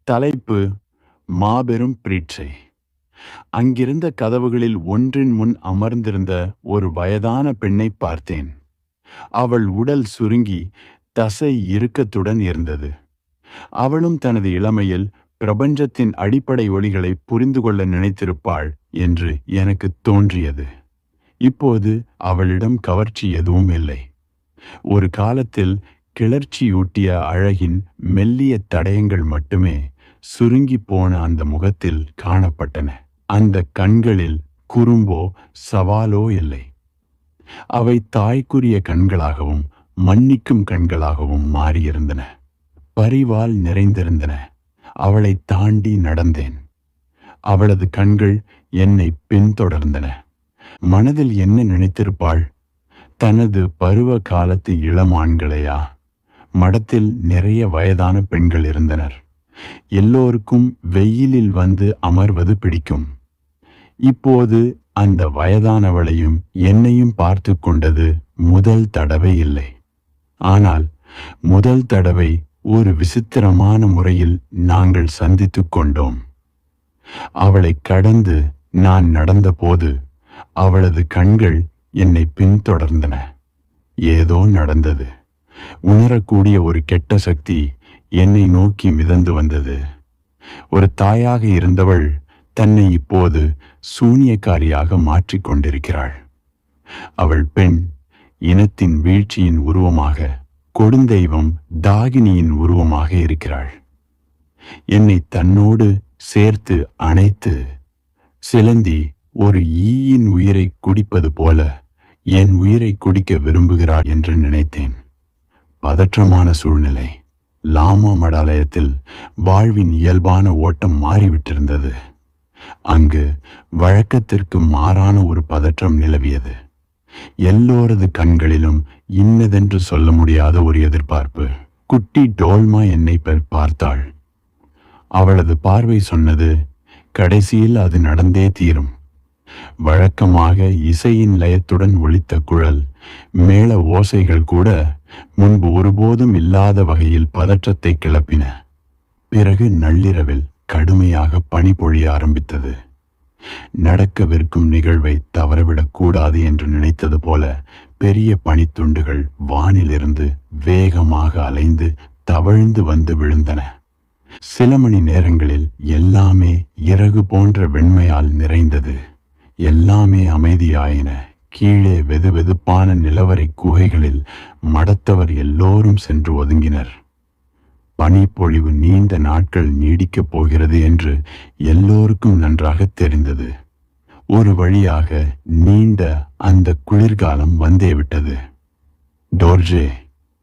தலைப்பு: மாபெரும் பிரீட்சை. அங்கிருந்த கதவுகளில் ஒன்றின் முன் அமர்ந்திருந்த ஒரு வயதான பெண்ணை பார்த்தேன். அவள் உடல் சுருங்கி தசை இறுக்கத்துடன் இருந்தது. அவளும் தனது இளமையில் பிரபஞ்சத்தின் அடிப்படை ஒளிகளை புரிந்து கொள்ள நினைத்திருப்பாள் என்று எனக்கு தோன்றியது. இப்போது அவளிடம் கவர்ச்சி எதுவும் இல்லை. ஒரு காலத்தில் கிளர்ச்சியூட்டிய அழகின் மெல்லிய தடயங்கள் மட்டுமே சுருங்கி போன அந்த முகத்தில் காணப்பட்டன. அந்த கண்களில் குறும்போ சவாலோ இல்லை. அவை தாய்க்குரிய கண்களாகவும் மன்னிக்கும் கண்களாகவும் மாறியிருந்தன. பரிவால் நிறைந்திருந்தன. அவளை தாண்டி நடந்தேன். அவளது கண்கள் என்னை பின்தொடர்ந்தன. மனதில் என்ன நினைத்திருப்பாள்? தனது பருவ காலத்து இளமான்களையா? மடத்தில் நிறைய வயதான பெண்கள் இருந்தனர். எல்லோருக்கும் வெயிலில் வந்து அமர்வது பிடிக்கும். இப்போது அந்த வயதானவளையும் என்னையும் பார்த்து கொண்டது முதல் தடவை இல்லை. ஆனால் முதல் தடவை ஒரு விசித்திரமான முறையில் நாங்கள் சந்தித்து கொண்டோம். அவளை கடந்து நான் நடந்தபோது அவளது கண்கள் என்னை பின்தொடர்ந்தன. ஏதோ நடந்தது. உணரக்கூடிய ஒரு கெட்ட சக்தி என்னை நோக்கி மிதந்து வந்தது. ஒரு தாயாக இருந்தவள் தன்னை இப்போது சூனியக்காரியாக மாற்றிக்கொண்டிருக்கிறாள். அவள் பெண் இனத்தின் வீழ்ச்சியின் உருவமாக, கொடுந்தெய்வம் தாகினியின் உருவமாக இருக்கிறாள். என்னை தன்னோடு சேர்த்து அணைத்து சிலந்தி ஒரு ஈயின் உயிரை குடிப்பது போல என் உயிரை குடிக்க விரும்புகிறாள் என்று நினைத்தேன். பதற்றமான சூழ்நிலை. லாமா மடாலயத்தில் வாழ்வின் இயல்பான ஓட்டம் மாறிவிட்டிருந்தது. அங்கு வழக்கத்திற்கு மாறான ஒரு பதற்றம் நிலவியது. எல்லோரது கண்களிலும் இன்னதென்று சொல்ல முடியாத ஒரு எதிர்பார்ப்பு. குட்டி டோல்மா என்னை பார்த்தாள். அவளது பார்வை சொன்னது, கடைசியில் அது நடந்தே தீரும். வழக்கமாக இசையின் லயத்துடன் ஒலித்த குழல், மேள ஓசைகள் கூட முன்பு ஒருபோதும் இல்லாத வகையில் பதற்றத்தை கிளப்பின. பிறகு நள்ளிரவில் கடுமையாக பனி பொழிய ஆரம்பித்தது. நடக்கவிருக்கும் நிகழ்வை தவறவிடக்கூடாது என்று நினைத்தது போல பெரிய பனித்துண்டுகள் வானிலிருந்து வேகமாக அலைந்து தவழ்ந்து வந்து விழுந்தன. சில மணி நேரங்களில் எல்லாமே இறகு போன்ற வெண்மையால் நிறைந்தது. எல்லாமே அமைதியாயின. கீழே வெதுவெதுப்பான நிலவரை குகைகளில் மடத்தவர் எல்லோரும் சென்று ஒதுங்கினர். பனிப்பொழிவு நீண்ட நாட்கள் நீடிக்கப் போகிறது என்று எல்லோருக்கும் நன்றாக தெரிந்தது. ஒரு வழியாக நீண்ட அந்த குளிர்காலம் வந்தேவிட்டது. டோர்ஜே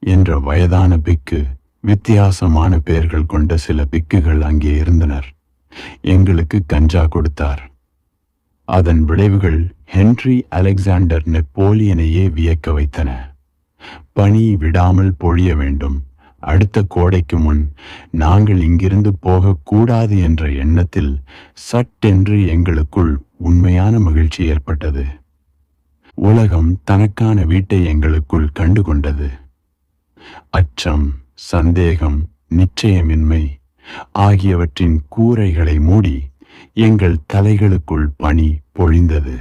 என்ற வயதான பிக்கு, வித்தியாசமான பெயர்கள் கொண்ட சில பிக்குகள் அங்கே இருந்தனர். எங்களுக்கு கஞ்சா கொடுத்தார். அதன் விளைவுகள் ஹென்றி அலெக்சாண்டர் நெப்போலியனையே வியக்க வைத்தன. பனி விடாமல் பொழிய வேண்டும். அடுத்த கோடைக்கு முன் நாங்கள் இங்கிருந்து போகக்கூடாது என்ற எண்ணத்தில் சட்டென்று எங்களுக்குள் உண்மையான மகிழ்ச்சி ஏற்பட்டது. உலகம் தனக்கான வீட்டை எங்களுக்குள் கண்டுகொண்டது. அச்சம், சந்தேகம், நிச்சயமின்மை ஆகியவற்றின் கூரைகளை மூடி எங்கள் தலைகளுக்குள் பனி பொழிந்தது.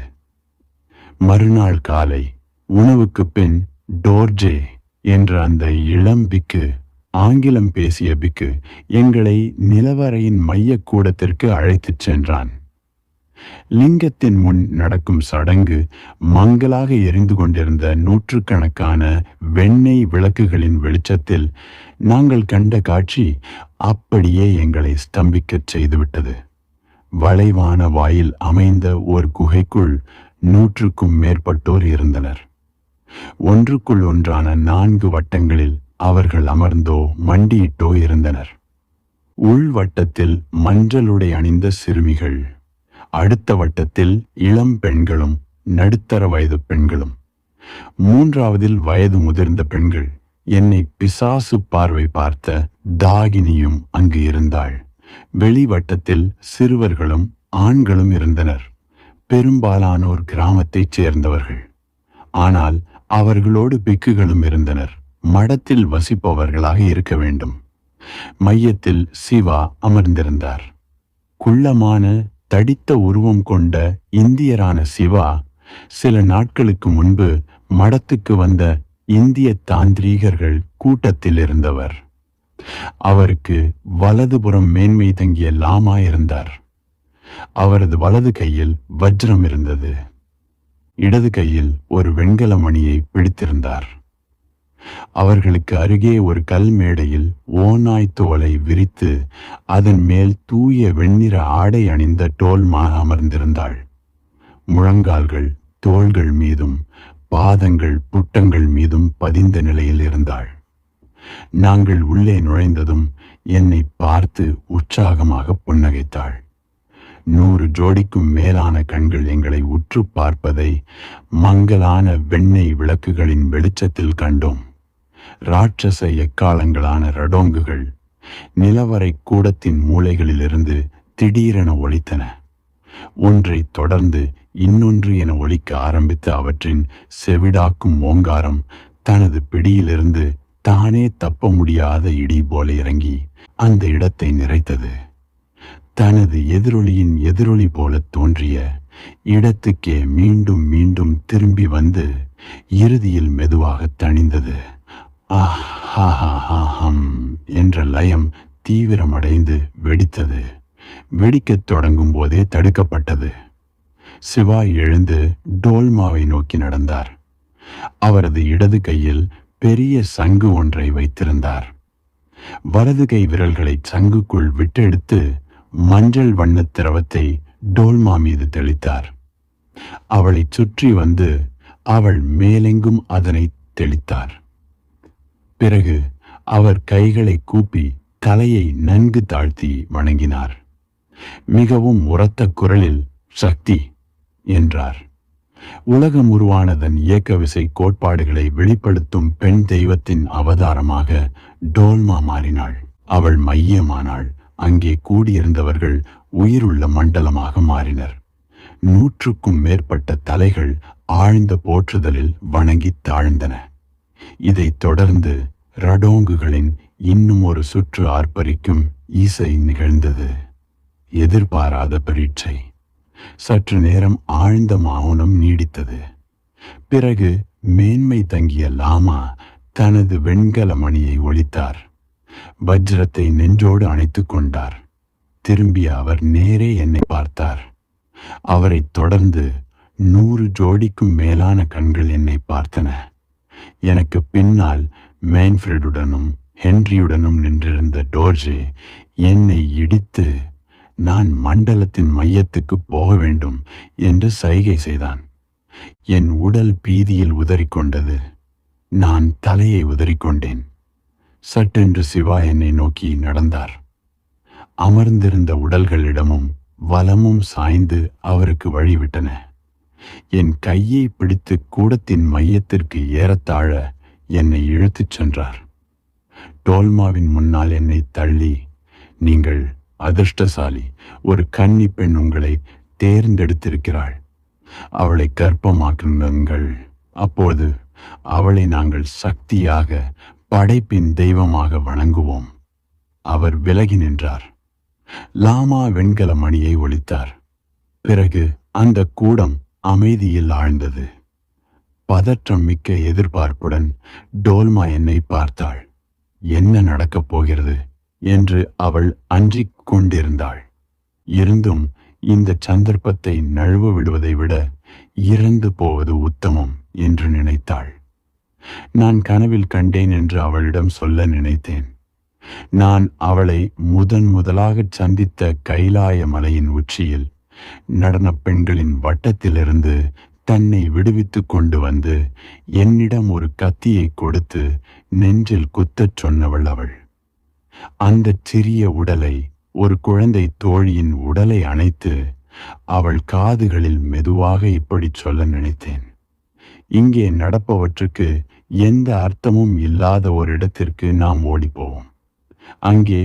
மறுநாள் காலை உணவுக்கு பின் டோர்ஜே என்ற அந்த இளம் பிக்கு, ஆங்கிலம் பேசிய பிக்கு, எங்களை நிலவரையின் மையக்கூடத்திற்கு அழைத்துச் சென்றான். லிங்கத்தின் முன் நடக்கும் சடங்கு மங்கலாக எரிந்து கொண்டிருந்த நூற்றுக்கணக்கான வெண்ணெய் விளக்குகளின் வெளிச்சத்தில் நாங்கள் கண்ட காட்சி அப்படியே எங்களை ஸ்தம்பிக்கச் செய்துவிட்டது. வளைவான வாயில் அமைந்த ஒரு குகைக்குள் 100க்கும் மேற்பட்டோர் இருந்தனர். ஒன்றுக்குள் ஒன்றான 4 வட்டங்களில் அவர்கள் அமர்ந்தோ மண்டியிட்டோ இருந்தனர். உள்வட்டத்தில் மஞ்சளுடை அணிந்த சிறுமிகள், அடுத்த வட்டத்தில் இளம் பெண்களும் நடுத்தர வயது பெண்களும், 3ஆவதில் வயது முதிர்ந்த பெண்கள். என்னை பிசாசு பார்வை பார்த்த தாகினியும் அங்கு இருந்தாள். வெளிவட்டத்தில் சிறுவர்களும் ஆண்களும் இருந்தனர். பெரும்பாலானோர் கிராமத்தைச் சேர்ந்தவர்கள். ஆனால் அவர்களோடு பிக்குகளும் இருந்தனர். மடத்தில் வசிப்பவர்களாக இருக்க வேண்டும். மையத்தில் சிவா அமர்ந்திருந்தார். குள்ளமான தடித்த உருவம் கொண்ட இந்தியரான சிவா சில நாட்களுக்கு முன்பு மடத்துக்கு வந்த இந்திய தாந்திரீகர்கள் கூட்டத்தில் இருந்தவர். அவருக்கு வலதுபுறம் மேன்மை தங்கிய லாமா இருந்தார். அவரது வலது கையில் வஜ்ரம் இருந்தது. இடது கையில் ஒரு வெண்கல மணியை பிடித்திருந்தார். அவர்களுக்கு அருகே ஒரு கல் மேடையில் ஓநாய் தோலை விரித்து அதன் மேல் தூய வெண்ணிற ஆடை அணிந்த டோல்மா அமர்ந்திருந்தாள். முழங்கால்கள் தோள்கள் மீதும் பாதங்கள் புட்டங்கள் மீதும் பதிந்த நிலையில் இருந்தாள். நாங்கள் உள்ளே நுழைந்ததும் என்னை பார்த்து உற்சாகமாக புன்னகைத்தாள். 100 ஜோடிக்கும் மேலான கண்கள் எங்களை உற்று பார்ப்பதை மங்கலான வெண்ணெய் விளக்குகளின் வெளிச்சத்தில் கண்டோம். ராட்சச எக்காலங்களான ரடோங்குகள் நிலவரை கூடத்தின் மூலைகளிலிருந்து திடீரென ஒலித்தன. ஒன்றை தொடர்ந்து இன்னொன்று என ஒலிக்க ஆரம்பித்த அவற்றின் செவிடாக்கும் ஓங்காரம் தனது பிடியிலிருந்து தானே தப்ப முடியாத இடி போல இறங்கி அந்த இடத்தை நிறைத்தது. தனது எதிரொலியின் எதிரொலி போல தோன்றிய இடத்துக்கே மீண்டும் மீண்டும் திரும்பி வந்து இறுதியில் மெதுவாக தணிந்தது. என்ற லயம் தீவிரமடைந்து வெடித்தது. வெடிக்கத் தொடங்கும் போதே தடுக்கப்பட்டது. சிவா எழுந்து டோல்மாவை நோக்கி நடந்தார். அவரது இடது கையில் பெரிய சங்கு ஒன்றை வைத்திருந்தார். வலது கை விரல்களை சங்குக்குள் விட்டெடுத்து மஞ்சள் வண்ண திரவத்தை டோல்மா மீது தெளித்தார். அவளை சுற்றி வந்து அவள் மேலெங்கும் அதனை தெளித்தார். பிறகு அவர் கைகளை கூப்பி தலையை நன்கு தாழ்த்தி வணங்கினார். மிகவும் உரத்த குரலில் சக்தி என்றார். உலகம் உருவானதன் இயக்க விசை கோட்பாடுகளை வெளிப்படுத்தும் பெண் தெய்வத்தின் அவதாரமாக டோல்மா மாறினாள். அவள் மையமானாள். அங்கே கூடியிருந்தவர்கள் உயிருள்ள மண்டலமாக மாறினர். 100க்கும் மேற்பட்ட தலைகள் ஆழ்ந்த போற்றுதலில் வணங்கி தாழ்ந்தன. இதைத் தொடர்ந்து ரடோங்குகளின் இன்னும் ஒரு சுற்று ஆர்ப்பரிக்கும் இசை நிகழ்ந்தது. எதிர்பாராத பரீட்சை. சற்று நேரம் ஆழ்ந்த மௌனம் நீடித்தது. பிறகு மேன்மை தங்கிய லாமா தனது வெண்கல மணியை ஒலித்தார். வஜ்ரத்தை நெஞ்சோடு அணைத்துக் கொண்டார். திரும்பிய அவர் நேரே என்னை பார்த்தார். அவரைத் தொடர்ந்து 100 ஜோடிக்கும் மேலான கண்கள் என்னை பார்த்தன. எனக்கு பின்னால் மேன்ஃப்ரெடுடனும் ஹென்ரியுடனும் நின்றிருந்த டோர்ஜே என்னை இடித்து நான் மண்டலத்தின் மையத்துக்கு போக வேண்டும் என்று சைகை செய்தான். என் உடல் பீதியில் உதறிக்கொண்டது. நான் தலையை உதறிக்கொண்டேன். சட்டென்று சிவா என்னை நோக்கி நடந்தார். அமர்ந்திருந்த உடல்களிடமும் வலமும் சாய்ந்து அவருக்கு வழிவிட்டன. என் கையை பிடித்து கூடத்தின் மையத்திற்கு ஏறத்தாழ என்னை இழுத்துச் சென்றார். டோல்மாவின் முன்னால் என்னை தள்ளி, நீங்கள் அதிர்ஷ்டசாலி, ஒரு கன்னி பெண் உங்களை தேர்ந்தெடுத்திருக்கிறாள். அவளை கர்ப்பமாக்குங்கள். அப்போது அவளை நாங்கள் சக்தியாக படைப்பின் தெய்வமாக வணங்குவோம். அவர் விலகி நின்றார். லாமா வெண்கல மணியை ஒலித்தார். பிறகு அந்த கூடம் அமைதியில் ஆழ்ந்தது. பதற்றம் மிக்க எதிர்பார்ப்புடன் டோல்மா என்னை பார்த்தாள். என்ன நடக்கப் போகிறது என்று அவள் அஞ்சிக் கொண்டிருந்தாள். இருந்தும் இந்த சந்தர்ப்பத்தை நழுவ விடுவதை விட இறந்து போவது உத்தமம் என்று நினைத்தாள். நான் கனவில் கண்டேன் என்று அவளிடம் சொல்ல நினைத்தேன். நான் அவளை முதலாகச் சந்தித்த கைலாய மலையின் உச்சியில் நடன பெண்களின் வட்டத்திலிருந்து தன்னை விடுவித்து கொண்டு வந்து என்னிடம் ஒரு கத்தியை கொடுத்து நெஞ்சில் குத்தச் சொன்னவள் அவள். அந்த சிறிய உடலை, ஒரு குழந்தை தோழியின் உடலை அணைத்து அவள் காதுகளில் மெதுவாக இப்படி சொல்ல நினைத்தேன். இங்கே நடப்பவற்றுக்கு எந்த அர்த்தமும் இல்லாத ஒரு இடத்திற்கு நாம் ஓடிப்போவோம். அங்கே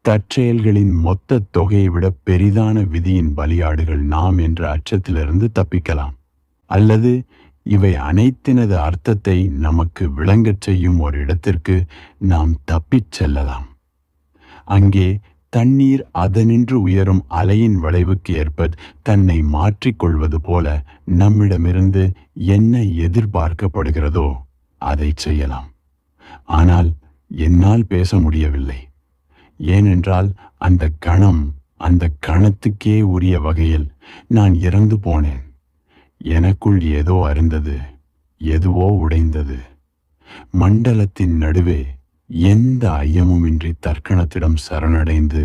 தற்செயல்களின் மொத்த தொகையை விட பெரிதான விதியின் பலியாடுகள் நாம் என்ற அச்சத்திலிருந்து தப்பிக்கலாம். அல்லது இவை அனைத்தினது அர்த்தத்தை நமக்கு விளங்கச் செய்யும் ஒரு இடத்திற்கு நாம் தப்பிச் செல்லலாம். அங்கே தண்ணீர் அதனின்று உயரும் அலையின் வளைவுக்கு ஏற்ப தன்னை மாற்றிக்கொள்வது போல நம்மிடமிருந்து என்ன எதிர்பார்க்கப்படுகிறதோ அதை செய்யலாம். ஆனால் என்னால் பேச முடியவில்லை. ஏனென்றால் அந்த கணத்துக்கே உரிய வகையில் நான் இறந்து போனேன். எனக்குள் ஏதோ அருந்தது, எதுவோ உடைந்தது. மண்டலத்தின் நடுவே எந்த ஐயமுமின்றி தற்கணத்திடம் சரணடைந்து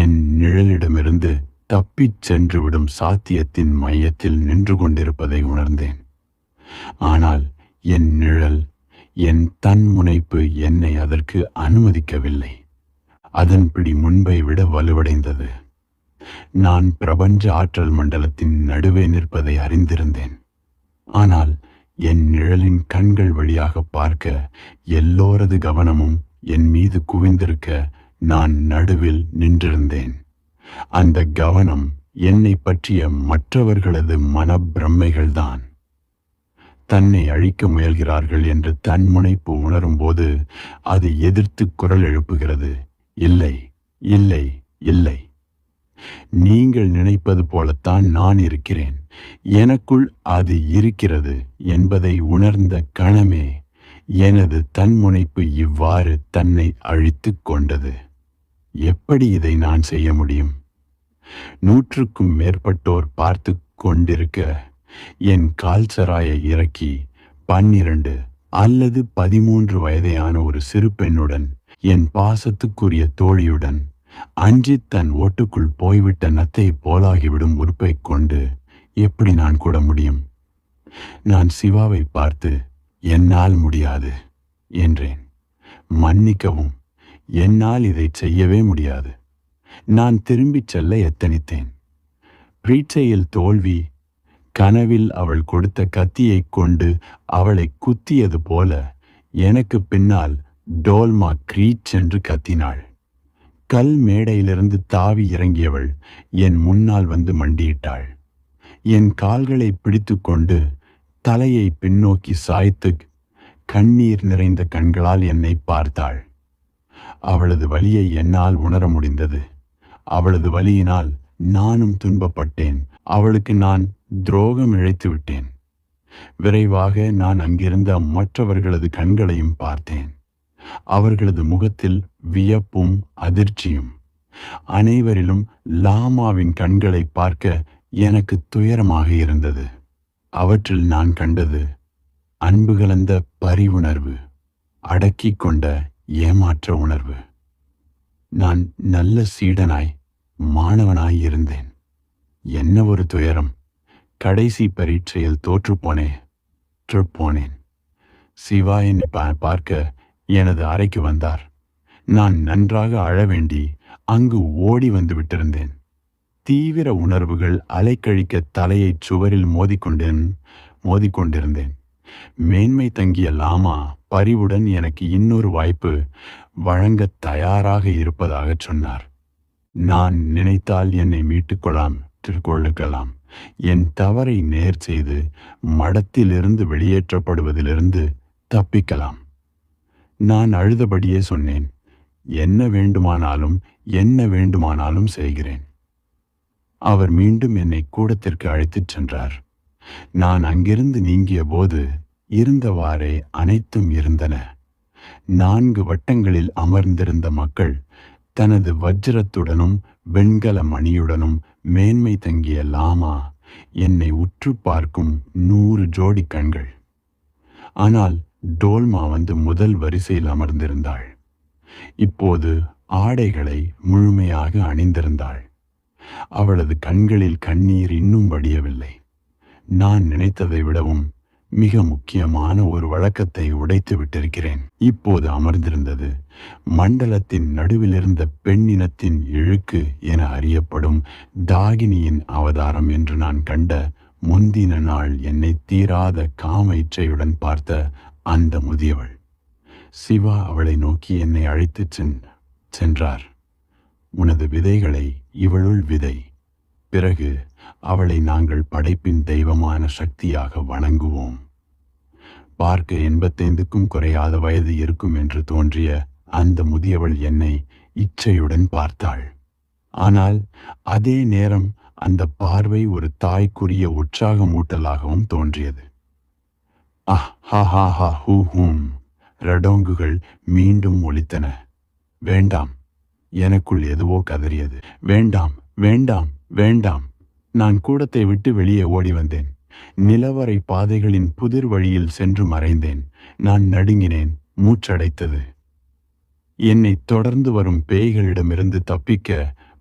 என் நிழலிடமிருந்து தப்பிச் சென்று விடும் சாத்தியத்தின் மையத்தில் நின்று கொண்டிருப்பதை உணர்ந்தேன். ஆனால் என் நிழல், என் தன்முனைப்பு என்னை அதற்கு அனுமதிக்கவில்லை. அதன் பிடி முன்பை விட வலுவடைந்தது. நான் பிரபஞ்ச ஆற்றல் மண்டலத்தின் நடுவே நிற்பதை அறிந்திருந்தேன். ஆனால் என் நிழலின் கண்கள் வழியாக பார்க்க எல்லோரது கவனமும் என் மீது குவிந்திருக்க நான் நடுவில் நின்றிருந்தேன். அந்த கவனம் என்னை பற்றிய மற்றவர்களது மனப்பிரமைகள்தான். தன்னை அழிக்க முயல்கிறார்கள் என்று தன்முனைப்பு உணரும் போது அது எதிர்த்து குரல் எழுப்புகிறது. இல்லை, இல்லை, இல்லை. நீங்கள் நினைப்பது போலத்தான் நான் இருக்கிறேன். எனக்குள் அது இருக்கிறது என்பதை உணர்ந்த கணமே எனது தன்முனைப்பு இவ்வாறு தன்னை அழித்து கொண்டது. எப்படி இதை நான் செய்ய முடியும்? 100க்கும் மேற்பட்டோர் பார்த்து கொண்டிருக்க என் கால்சராயை இறக்கி 12 அல்லது 13 வயதையான ஒரு சிறு பெண்ணுடன், என் பாசத்துக்குரிய தோழியுடன், அஞ்சி தன் ஓட்டுக்குள் போய்விட்ட நத்தை போலாகிவிடும் உறுப்பை கொண்டு எப்படி நான் கூட முடியும்? நான் சிவாவை பார்த்து என்னால் முடியாது என்றேன். மன்னிக்கவும், என்னால் இதை செய்யவே முடியாது. நான் திரும்பிச் செல்ல எத்தனித்தேன். பிரீட்சையில் தோல்வி, கனவில் அவள் கொடுத்த கத்தியை கொண்டு அவளை குத்தியது போல எனக்கு பின்னால் டோல்மா கிரீச் என்று கத்தினாள். கல் மேடையிலிருந்து தாவி இறங்கியவள் என் முன்னால் வந்து மண்டியிட்டாள். என் கால்களை பிடித்து கொண்டு தலையை பின்னோக்கி சாய்த்து கண்ணீர் நிறைந்த கண்களால் என்னை பார்த்தாள். அவளது வலியை என்னால் உணர முடிந்தது. அவளது வலியினால் நானும் துன்பப்பட்டேன். அவளுக்கு நான் துரோகம் இழைத்து விட்டேன். விரைவாக நான் அங்கிருந்த மற்றவர்களது கண்களையும் பார்த்தேன். அவர்களது முகத்தில் வியப்பும் அதிர்ச்சியும். அனைவரிலும் லாமாவின் கண்களை பார்க்க எனக்கு துயரமாக இருந்தது. அவற்றில் நான் கண்டது அன்பு கலந்த பரிவுணர்வு, அடக்கி கொண்ட ஏமாற்ற உணர்வு. நான் நல்ல சீடனாய், மாணவனாய் இருந்தேன். என்ன ஒரு துயரம்! கடைசி பரீட்சையில் தோற்றுப்போனேன். சிவா என்னை பார்க்க எனது அறைக்கு வந்தார். நான் நன்றாக அழ வேண்டி அங்கு ஓடி வந்து விட்டிருந்தேன். தீவிர உணர்வுகள் அலைக்கழிக்க தலையை சுவரில் மோதிக்கொண்டிருந்தேன். மேன்மை தங்கிய லாமா பரிவுடன் எனக்கு இன்னொரு வாய்ப்பு வழங்க தயாராக இருப்பதாக சொன்னார். நான் நினைத்தால் என்னை மீட்டுக்கொள்ளலாம். என் தவறை நேர் செய்து மடத்திலிருந்து வெளியேற்றப்படுவதிலிருந்து தப்பிக்கலாம். நான் அழுதபடியே சொன்னேன், என்ன வேண்டுமானாலும் செய்கிறேன். அவர் மீண்டும் என்னை கூடத்திற்கு அழைத்துச் சென்றார். நான் அங்கிருந்து நீங்கிய போது இருந்தவாறே அனைத்தும் இருந்தன. 4 வட்டங்களில் அமர்ந்திருந்த மக்கள் தனது வஜ்ரத்துடனும் வெண்கல மணியுடனும் மேன்மை தங்கிய லாமா என்னை உற்று பார்க்கும் 100 ஜோடி கண்கள். ஆனால் டோல்மா வந்து முதல் வரிசையில் அமர்ந்திருந்தாள். இப்போது ஆடைகளை முழுமையாக அணிந்திருந்தாள். அவளது கண்களில் கண்ணீர் இன்னும் வடியவில்லை. நான் நினைத்ததை விடவும் மிக முக்கியமான ஒரு வழக்கத்தை உடைத்து விட்டிருக்கிறேன். இப்போது அமர்ந்திருந்தது மண்டலத்தின் நடுவிலிருந்த பெண்ணினத்தின் இழுக்கு என அறியப்படும் தாகினியின் அவதாரம் என்று நான் கண்ட முந்தின நாள் என்னை தீராத காம இச்சையுடன் பார்த்த அந்த முதியவள். சிவா அவளை நோக்கி என்னை அழைத்துச் சென்றார். உனது விதைகளை இவளுள் விதை. பிறகு அவளை நாங்கள் படைப்பின் தெய்வமான சக்தியாக வணங்குவோம். பார்க்க 85க்கும் குறையாத வயது இருக்கும் என்று தோன்றிய அந்த முதியவள் என்னை இச்சையுடன் பார்த்தாள். ஆனால் அதே நேரம் அந்த பார்வை ஒரு தாய்க்குரிய உற்சாகமூட்டலாகவும் தோன்றியது. அஹ் ஹா ஹா ஹா ஹூ ஹூம் ரடோங்குகள் மீண்டும் ஒலித்தன. வேண்டாம். எனக்குள் எதுவோ கதறியது. வேண்டாம், வேண்டாம், வேண்டாம். நான் கூடத்தை விட்டு வெளியே ஓடி வந்தேன். நிலவரை பாதைகளின் புதிர் வழியில் சென்று மறைந்தேன். நான் நடுங்கினேன். மூச்சடைத்தது. என்னை தொடர்ந்து வரும் பேய்களிடமிருந்து தப்பிக்க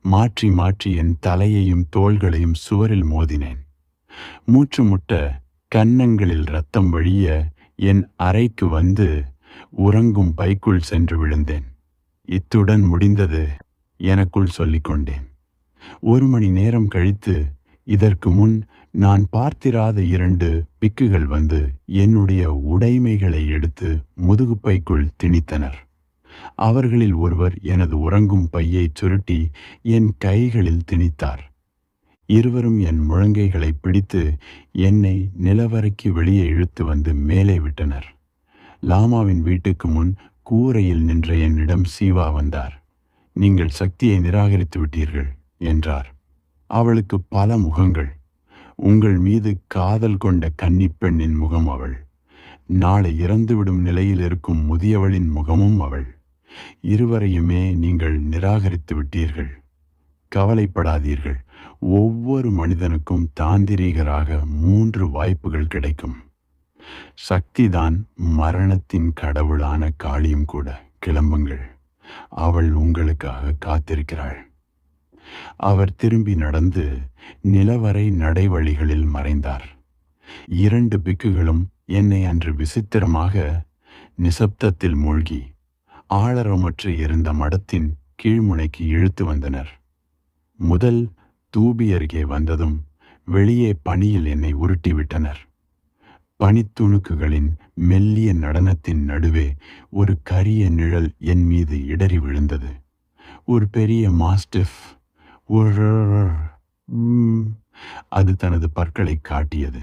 மாற்றி மாற்றி என் தலையையும் தோள்களையும் சுவரில் மோதினேன். மூச்சு முட்ட கன்னங்களில் இரத்தம் வழிய என் அறைக்கு வந்து உறங்கும் பைக்குள் சென்று விழுந்தேன். இத்துடன் முடிந்தது எனக்குள் சொல்லிக்கொண்டேன். 1 மணி நேரம் கழித்து இதற்கு முன் நான் பார்த்திராத 2 பிக்குகள் வந்து என்னுடைய உடைமைகளை எடுத்து முதுகுப்பைக்குள் திணித்தனர். அவர்களில் ஒருவர் எனது உறங்கும் பையை சுருட்டி என் கைகளில் திணித்தார். இருவரும் என் முழங்கைகளை பிடித்து என்னை நிலவரைக்கு வெளியே இழுத்து வந்து மேலே விட்டனர். லாமாவின் வீட்டுக்கு முன் கூரையில் நின்ற என்னிடம் சீவா வந்தார். நீங்கள் சக்தியை நிராகரித்து விட்டீர்கள் என்றார். அவளுக்கு பல முகங்கள். உங்கள் மீது காதல் கொண்ட கன்னிப்பெண்ணின் முகம் அவள். நாளை இறந்துவிடும் நிலையில் இருக்கும் முதியவளின் முகமும் அவள். இருவரையுமே நீங்கள் நிராகரித்து விட்டீர்கள். கவலைப்படாதீர்கள். ஒவ்வொரு மனிதனுக்கும் தாந்திரீகராக 3 வாய்ப்புகள் கிடைக்கும். சக்திதான் மரணத்தின் கடவுளான காளியும் கூட. கிளம்புங்கள். அவள் உங்களுக்காக காத்திருக்கிறாள். அவர் திரும்பி நடந்து நிலவரை நடைவழிகளில் மறைந்தார். 2 பிக்குகளும் என்னை அன்று விசித்திரமாக நிசப்தத்தில் மூழ்கி ஆழரமற்று இருந்த மடத்தின் கீழ்முனைக்கு இழுத்து வந்தனர். முதல் தூபி அருகே வந்ததும் வெளியே பனியில் என்னை உருட்டிவிட்டனர். பனித்துணுக்குகளின் மெல்லிய நடனத்தின் நடுவே ஒரு கரிய நிழல் என் மீது இடறி விழுந்தது. ஒரு பெரிய மாஸ்டிஃப். அது தனது பற்களை காட்டியது.